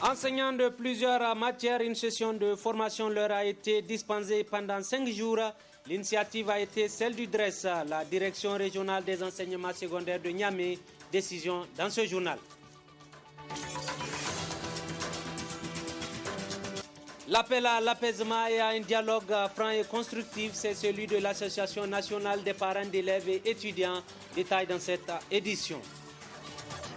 Enseignants de plusieurs matières, une session de formation leur a été dispensée pendant 5 jours. L'initiative a été celle du DRES, la Direction régionale des enseignements secondaires de Niamey. Décision dans ce journal. L'appel à l'apaisement et à un dialogue franc et constructif, c'est celui de l'Association nationale des parents d'élèves et étudiants. Détail dans cette édition.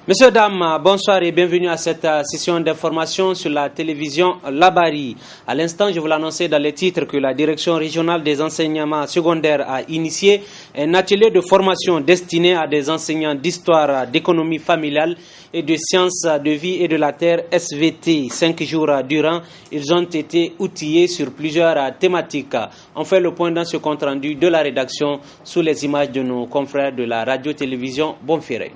Messieurs, dames, bonsoir et bienvenue à cette session d'information sur la télévision Labari. À l'instant, je vous l'annonçais dans les titres que la Direction régionale des enseignements secondaires a initié un atelier de formation destiné à des enseignants d'histoire, d'économie familiale et de sciences de vie et de la terre SVT. 5 jours durant, ils ont été outillés sur plusieurs thématiques. On fait le point dans ce compte rendu de la rédaction sous les images de nos confrères de la radio-télévision Bonferré.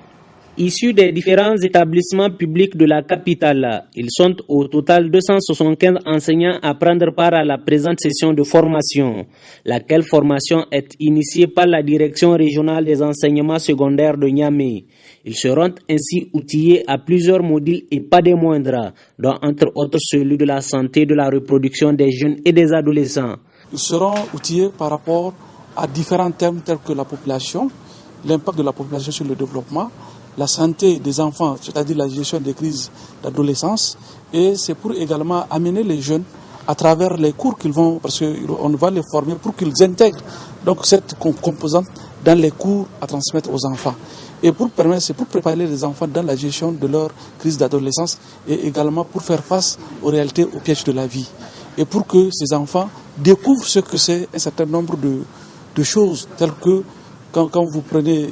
Issus des différents établissements publics de la capitale, ils sont au total 275 enseignants à prendre part à la présente session de formation, laquelle formation est initiée par la Direction régionale des enseignements secondaires de Niamey. Ils seront ainsi outillés à plusieurs modules et pas des moindres, dont entre autres celui de la santé, de la reproduction des jeunes et des adolescents. Ils seront outillés par rapport à différents thèmes tels que la population, l'impact de la population sur le développement, la santé des enfants, c'est-à-dire la gestion des crises d'adolescence, et c'est pour également amener les jeunes à travers les cours qu'ils vont, parce qu'on va les former pour qu'ils intègrent donc cette composante dans les cours à transmettre aux enfants. Et c'est pour préparer les enfants dans la gestion de leur crise d'adolescence et également pour faire face aux réalités, aux pièges de la vie. Et pour que ces enfants découvrent ce que c'est un certain nombre de choses telles que quand vous prenez,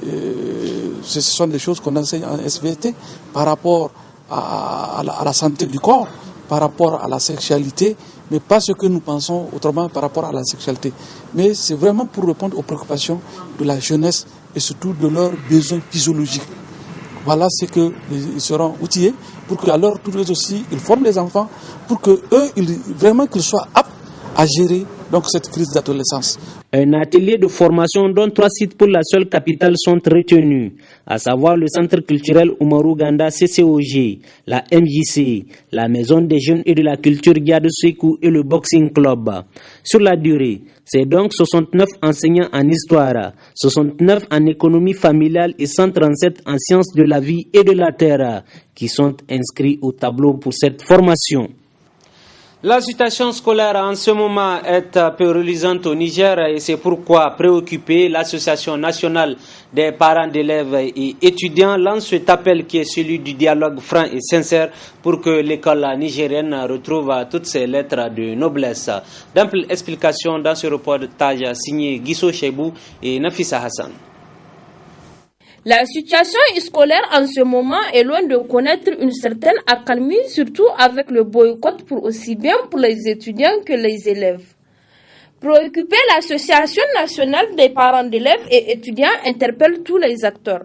ce sont des choses qu'on enseigne en SVT par rapport à la santé du corps, par rapport à la sexualité, mais pas ce que nous pensons autrement par rapport à la sexualité. Mais c'est vraiment pour répondre aux préoccupations de la jeunesse et surtout de leurs besoins physiologiques. Voilà ce qu'ils seront outillés pour qu'à leur tour aussi, ils forment les enfants pour que eux, vraiment qu'ils soient aptes à gérer donc cette crise d'adolescence. Un atelier de formation dont 3 sites pour la seule capitale sont retenus, à savoir le Centre culturel Oumarou Ganda CCOG, la MJC, la Maison des jeunes et de la culture Giade Sekou et le Boxing Club. Sur la durée, c'est donc 69 enseignants en histoire, 69 en économie familiale et 137 en sciences de la vie et de la terre qui sont inscrits au tableau pour cette formation. La situation scolaire en ce moment est peu reluisante au Niger et c'est pourquoi préoccupée, l'Association nationale des parents d'élèves et étudiants lance cet appel qui est celui du dialogue franc et sincère pour que l'école nigérienne retrouve toutes ses lettres de noblesse. D'amples explications dans ce reportage signé Guisso Chebou et Nafissa Hassan. La situation scolaire en ce moment est loin de connaître une certaine accalmie, surtout avec le boycott pour aussi bien pour les étudiants que les élèves. Préoccupée, l'Association nationale des parents d'élèves et étudiants interpelle tous les acteurs.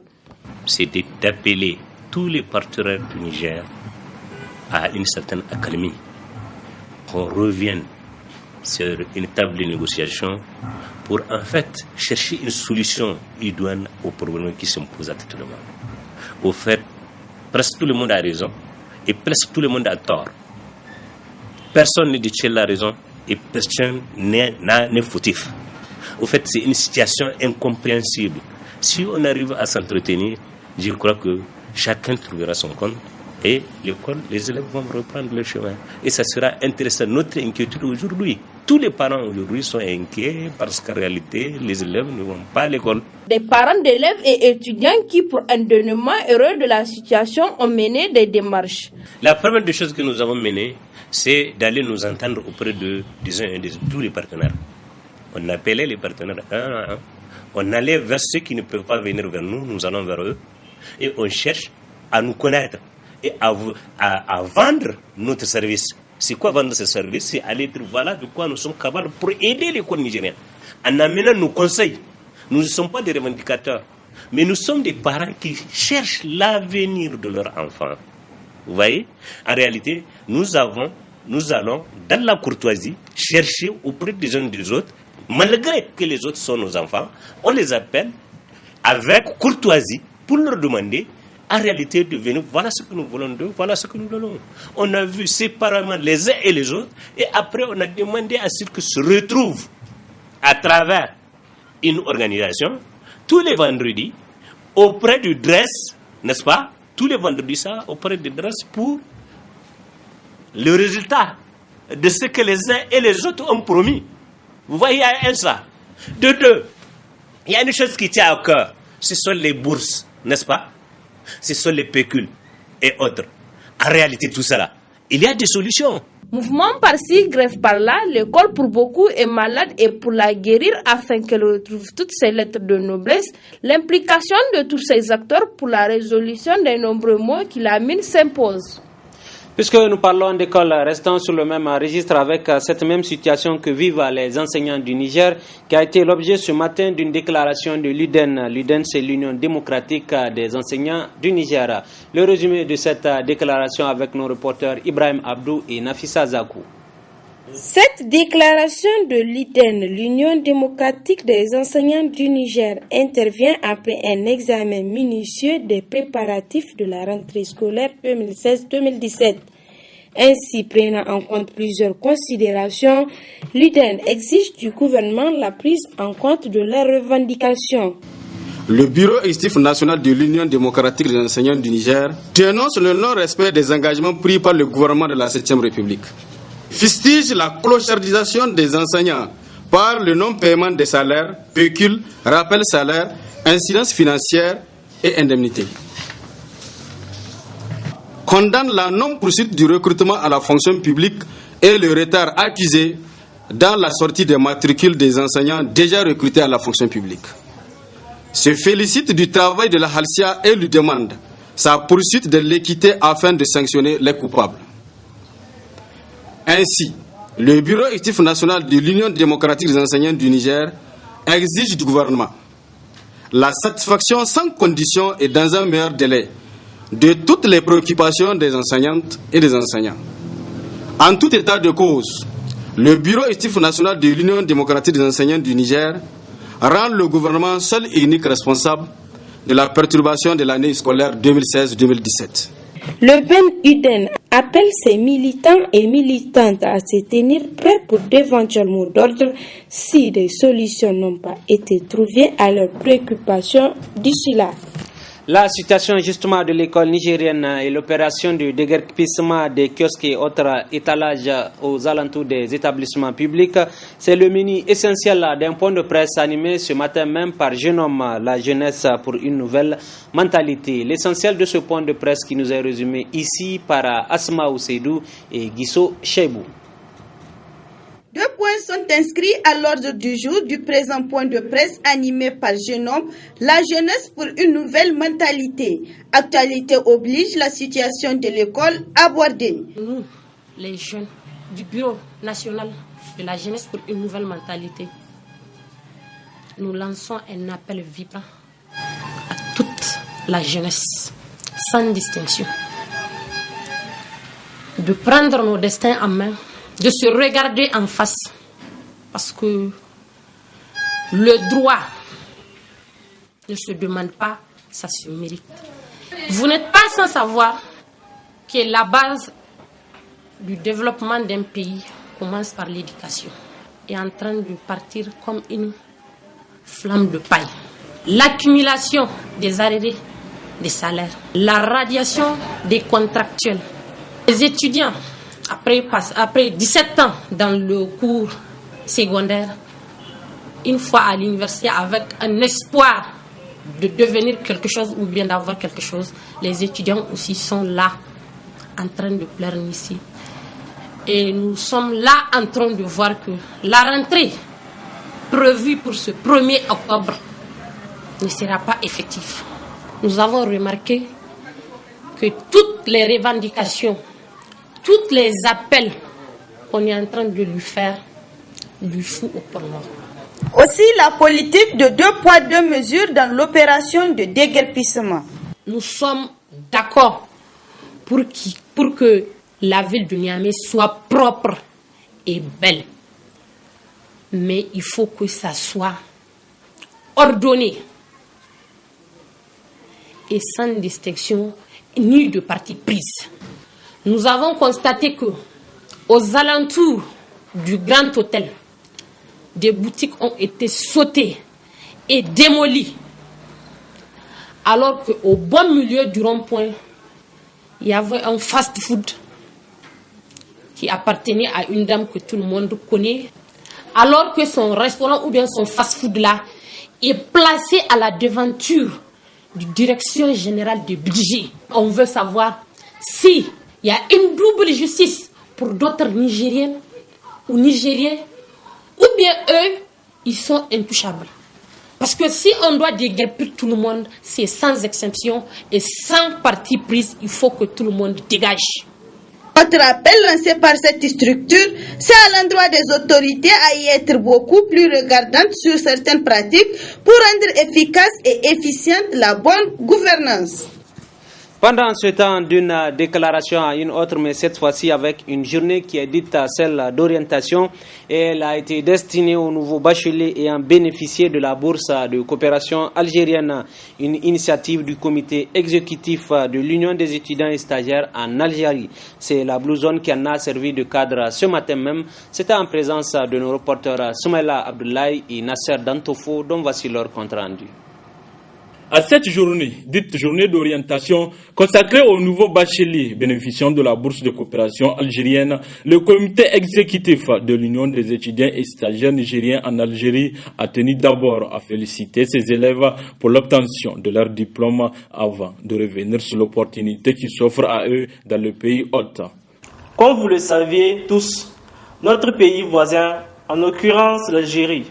C'est d'appeler tous les partenaires du Niger à une certaine accalmie. Qu'on revienne sur une table de négociation pour en fait chercher une solution idoine aux problèmes qui se posent actuellement. Au fait, presque tout le monde a raison et presque tout le monde a tort. Personne ne détient la raison et personne n'est fautif. Au fait, c'est une situation incompréhensible. Si on arrive à s'entretenir, je crois que chacun trouvera son compte et l'école, les élèves vont reprendre le chemin. Et ça sera intéressant. Notre inquiétude aujourd'hui, tous les parents aujourd'hui sont inquiets parce qu'en réalité, les élèves ne vont pas à l'école. Des parents d'élèves et étudiants qui, pour un dénouement heureux de la situation, ont mené des démarches. La première des choses que nous avons menées, c'est d'aller nous entendre auprès de tous les partenaires. On appelait les partenaires un à un. On allait vers ceux qui ne peuvent pas venir vers nous, nous allons vers eux. Et on cherche à nous connaître et à vendre notre service. C'est quoi vendre ce service? C'est aller dire voilà de quoi nous sommes capables pour aider l'école nigérienne. En amenant nos conseils. Nous ne sommes pas des revendicateurs, mais nous sommes des parents qui cherchent l'avenir de leurs enfants. Vous voyez? En réalité, nous allons, dans la courtoisie, chercher auprès des uns des autres, malgré que les autres sont nos enfants, on les appelle avec courtoisie pour leur demander en réalité devenu, voilà ce que nous voulons d'eux, voilà ce que nous voulons. On a vu séparément les uns et les autres, et après on a demandé à ceux qui se retrouvent à travers une organisation, tous les vendredis, auprès du DRES, n'est-ce pas? Tous les vendredis, ça, auprès du DRES pour le résultat de ce que les uns et les autres ont promis. Vous voyez, il y a ça. De deux, il y a une chose qui tient au cœur, ce sont les bourses, n'est-ce pas? Ce sont les pécules et autres. En réalité, tout cela, il y a des solutions. Mouvement par-ci, grève par-là, l'école pour beaucoup est malade et pour la guérir afin qu'elle retrouve toutes ses lettres de noblesse, l'implication de tous ces acteurs pour la résolution des nombreux maux qui la mine s'impose. Puisque nous parlons d'école, restons sur le même registre avec cette même situation que vivent les enseignants du Niger, qui a été l'objet ce matin d'une déclaration de l'UDEN. L'UDEN, c'est l'Union démocratique des enseignants du Niger. Le résumé de cette déclaration avec nos reporters Ibrahim Abdou et Nafissa Zakou. Cette déclaration de l'UDEN, l'Union démocratique des enseignants du Niger, intervient après un examen minutieux des préparatifs de la rentrée scolaire 2016-2017. Ainsi, prenant en compte plusieurs considérations, l'UDEN exige du gouvernement la prise en compte de leurs revendications. Le bureau exécutif national de l'Union démocratique des enseignants du Niger dénonce le non-respect des engagements pris par le gouvernement de la 7e République. Fustige la clochardisation des enseignants par le non-paiement des salaires, pécules, rappel salaire, incidences financières et indemnités. Condamne la non-poursuite du recrutement à la fonction publique et le retard accusé dans la sortie des matricules des enseignants déjà recrutés à la fonction publique. Se félicite du travail de la Halcia et lui demande sa poursuite de l'équité afin de sanctionner les coupables. Ainsi, le bureau exécutif national de l'Union démocratique des enseignants du Niger exige du gouvernement la satisfaction sans condition et dans un meilleur délai de toutes les préoccupations des enseignantes et des enseignants. En tout état de cause, le bureau exécutif national de l'Union démocratique des enseignants du Niger rend le gouvernement seul et unique responsable de la perturbation de l'année scolaire 2016-2017. Le BEN-UDEN appelle ses militants et militantes à se tenir prêts pour d'éventuels mots d'ordre si des solutions n'ont pas été trouvées à leurs préoccupations d'ici là. La situation justement de l'école nigérienne et l'opération de déguerpissement des kiosques et autres étalages aux alentours des établissements publics, c'est le menu essentiel d'un point de presse animé ce matin même par Jeune Homme, la jeunesse pour une nouvelle mentalité. L'essentiel de ce point de presse qui nous est résumé ici par Asma Ouseidou et Guisso Cheibou. 2 points sont inscrits à l'ordre du jour du présent point de presse animé par Jeune Homme, la jeunesse pour une nouvelle mentalité. Actualité oblige, la situation de l'école abordée. Nous, les jeunes du Bureau national de la jeunesse pour une nouvelle mentalité, nous lançons un appel vibrant à toute la jeunesse, sans distinction, de prendre nos destins en main, de se regarder en face, parce que le droit ne se demande pas, ça se mérite. Vous n'êtes pas sans savoir que la base du développement d'un pays commence par l'éducation, est en train de partir comme une flamme de paille. L'accumulation des arriérés des salaires, la radiation des contractuels, les étudiants après 17 ans dans le cours secondaire, une fois à l'université avec un espoir de devenir quelque chose ou bien d'avoir quelque chose, les étudiants aussi sont là en train de pleurer ici. Et nous sommes là en train de voir que la rentrée prévue pour ce 1er octobre ne sera pas effective. Nous avons remarqué que toutes les revendications, tous les appels qu'on est en train de lui faire, lui fout au porno. Aussi la politique de 2 poids 2 mesures dans l'opération de déguerpissement. Nous sommes d'accord pour que la ville de Niamey soit propre et belle. Mais il faut que ça soit ordonné. et sans distinction ni de parti prise. Nous avons constaté que, aux alentours du Grand Hôtel, des boutiques ont été sautées et démolies, alors qu'au bon milieu du rond-point, il y avait un fast-food qui appartenait à une dame que tout le monde connaît, alors que son restaurant ou bien son fast-food là est placé à la devanture de la Direction générale du budget. On veut savoir s'il y a une double justice pour d'autres Nigériennes ou Nigériens, ou bien eux, ils sont intouchables. Parce que si on doit déguerpir tout le monde, c'est sans exception et sans parti prise, il faut que tout le monde dégage. Autre appel lancé par cette structure, c'est à l'endroit des autorités à y être beaucoup plus regardantes sur certaines pratiques pour rendre efficace et efficiente la bonne gouvernance. Pendant ce temps, d'une déclaration à une autre, mais cette fois-ci avec une journée qui est dite celle d'orientation, et elle a été destinée aux nouveaux bacheliers ayant bénéficié de la bourse de coopération algérienne, une initiative du comité exécutif de l'Union des étudiants et stagiaires en Algérie. C'est la Blue Zone qui en a servi de cadre ce matin même. C'était en présence de nos reporters Soumaïla Abdoulaye et Nasser Dantofo, dont voici leur compte rendu. À cette journée, dite journée d'orientation, consacrée aux nouveaux bacheliers bénéficiant de la bourse de coopération algérienne, le comité exécutif de l'Union des étudiants et stagiaires nigériens en Algérie a tenu d'abord à féliciter ses élèves pour l'obtention de leur diplôme avant de revenir sur l'opportunité qui s'offre à eux dans le pays hôte. Comme vous le saviez tous, notre pays voisin, en l'occurrence l'Algérie,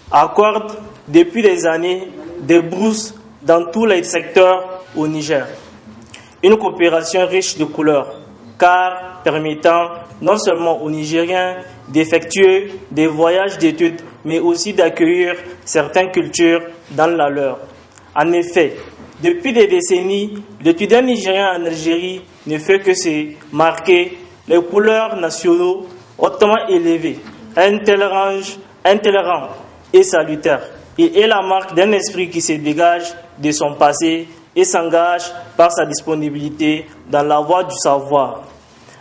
accorde depuis des années des bourses dans tous les secteurs au Niger. Une coopération riche de couleurs, car permettant non seulement aux Nigériens d'effectuer des voyages d'études, mais aussi d'accueillir certaines cultures dans la leur. En effet, depuis des décennies, l'étudiant nigérien en Algérie ne fait que se marquer les couleurs nationaux hautement élevées, un tel rang et salutaire. Il est la marque d'un esprit qui se dégage de son passé et s'engage par sa disponibilité dans la voie du savoir.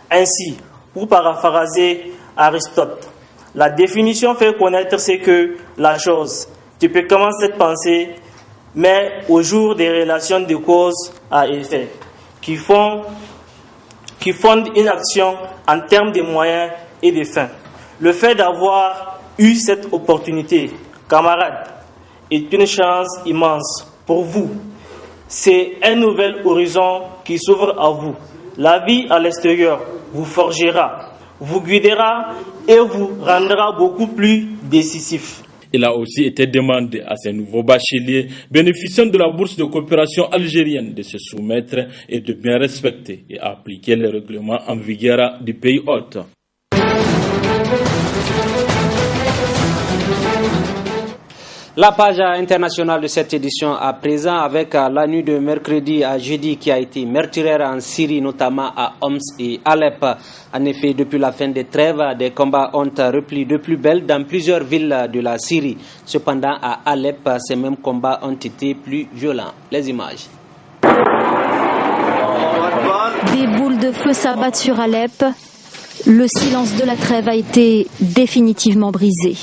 Ainsi, pour paraphraser Aristote, la définition fait connaître ce que la chose. Tu peux commencer cette pensée, mais au jour des relations de cause à effet, qui fondent une action en termes de moyens et de fins. Le fait d'avoir eu cette opportunité, camarades, est une chance immense pour vous. C'est un nouvel horizon qui s'ouvre à vous. La vie à l'extérieur vous forgera, vous guidera et vous rendra beaucoup plus décisif. Il a aussi été demandé à ces nouveaux bacheliers bénéficiant de la bourse de coopération algérienne de se soumettre et de bien respecter et appliquer les règlements en vigueur du pays hôte. La page internationale de cette édition à présent avec la nuit de mercredi à jeudi qui a été meurtrière en Syrie, notamment à Homs et Alep. En effet, depuis la fin des trêves, des combats ont repris de plus belle dans plusieurs villes de la Syrie. Cependant, à Alep, ces mêmes combats ont été plus violents. Les images. Des boules de feu s'abattent sur Alep. Le silence de la trêve a été définitivement brisé.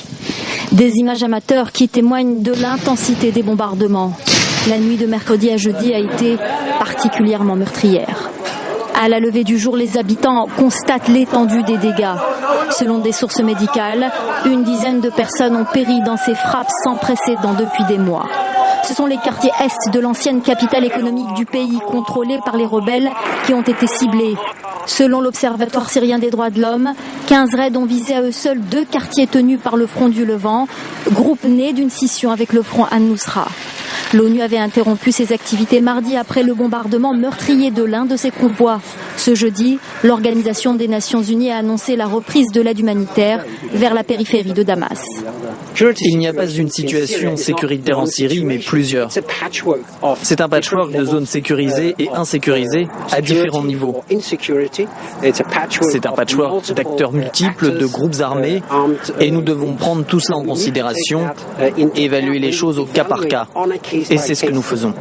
Des images amateurs qui témoignent de l'intensité des bombardements. La nuit de mercredi à jeudi a été particulièrement meurtrière. À la levée du jour, les habitants constatent l'étendue des dégâts. Selon des sources médicales, une dizaine de personnes ont péri dans ces frappes sans précédent depuis des mois. Ce sont les quartiers est de l'ancienne capitale économique du pays, contrôlés par les rebelles, qui ont été ciblés. Selon l'Observatoire syrien des droits de l'homme, 15 raids ont visé à eux seuls 2 quartiers tenus par le Front du Levant, groupe né d'une scission avec le Front An-Nusra. L'ONU avait interrompu ses activités mardi après le bombardement meurtrier de l'un de ses convois. Ce jeudi, l'Organisation des Nations Unies a annoncé la reprise de l'aide humanitaire vers la périphérie de Damas. Il n'y a pas une situation sécuritaire en Syrie, mais plusieurs. C'est un patchwork de zones sécurisées et insécurisées à différents niveaux. C'est un patchwork d'acteurs multiples, de groupes armés, et nous devons prendre tout cela en considération et évaluer les choses au cas par cas. Et c'est ce que nous faisons.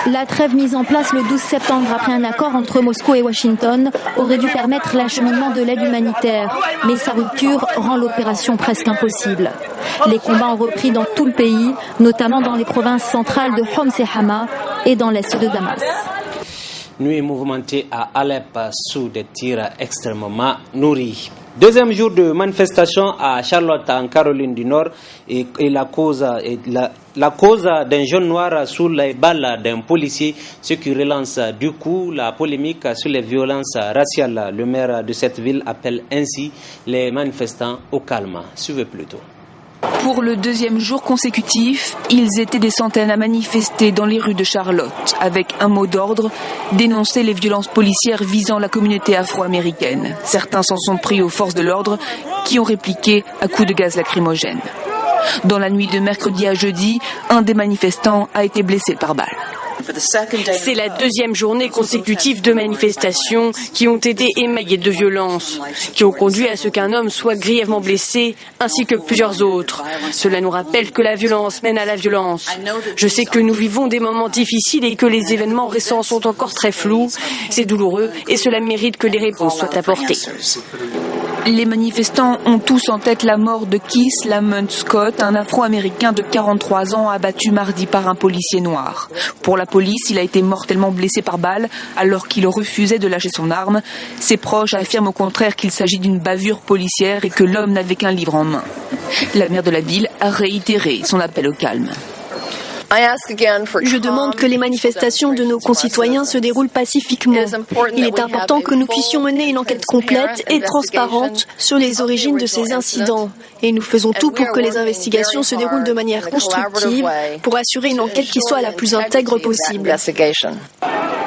La trêve mise en place le 12 septembre après un accord entre Moscou et Washington aurait dû permettre l'acheminement de l'aide humanitaire, mais sa rupture rend l'opération presque impossible. Les combats ont repris dans tout le pays, notamment dans les provinces centrales de Homs et Hama et dans l'est de Damas. Nuit mouvementée à Alep sous des tirs extrêmement nourris. Deuxième jour de manifestation à Charlotte en Caroline du Nord et la cause d'un jeune noir sous les balles d'un policier, ce qui relance du coup la polémique sur les violences raciales. Le maire de cette ville appelle ainsi les manifestants au calme. Suivez plutôt. Pour le deuxième jour consécutif, ils étaient des centaines à manifester dans les rues de Charlotte avec un mot d'ordre, dénoncer les violences policières visant la communauté afro-américaine. Certains s'en sont pris aux forces de l'ordre qui ont répliqué à coups de gaz lacrymogène. Dans la nuit de mercredi à jeudi, un des manifestants a été blessé par balle. C'est la deuxième journée consécutive de manifestations qui ont été émaillées de violences, qui ont conduit à ce qu'un homme soit grièvement blessé, ainsi que plusieurs autres. Cela nous rappelle que la violence mène à la violence. Je sais que nous vivons des moments difficiles et que les événements récents sont encore très flous. C'est douloureux et cela mérite que les réponses soient apportées. Les manifestants ont tous en tête la mort de Keith Lamont Scott, un Afro-Américain de 43 ans abattu mardi par un policier noir. Pour la police, il a été mortellement blessé par balle alors qu'il refusait de lâcher son arme. Ses proches affirment au contraire qu'il s'agit d'une bavure policière et que l'homme n'avait qu'un livre en main. La maire de la ville a réitéré son appel au calme. Je demande que les manifestations de nos concitoyens se déroulent pacifiquement. Il est important que nous puissions mener une enquête complète et transparente sur les origines de ces incidents. Et nous faisons tout pour que les investigations se déroulent de manière constructive, pour assurer une enquête qui soit la plus intègre possible.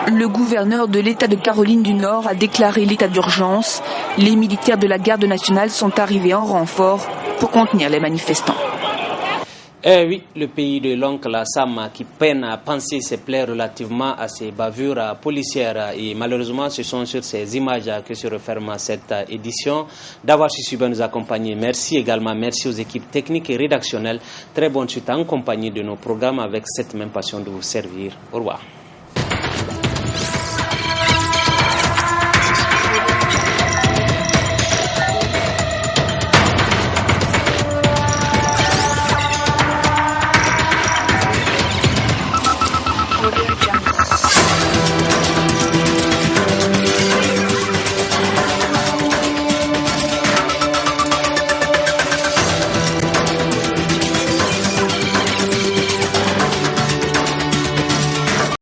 Le gouverneur de l'État de Caroline du Nord a déclaré l'état d'urgence. Les militaires de la garde nationale sont arrivés en renfort pour contenir les manifestants. Eh oui, le pays de l'oncle Sam qui peine à penser ses plaies relativement à ces bavures policières. Et malheureusement, ce sont sur ces images que se referme cette édition. D'avoir su bien nous accompagner. Merci également. Merci aux équipes techniques et rédactionnelles. Très bonne suite en compagnie de nos programmes avec cette même passion de vous servir. Au revoir. Audio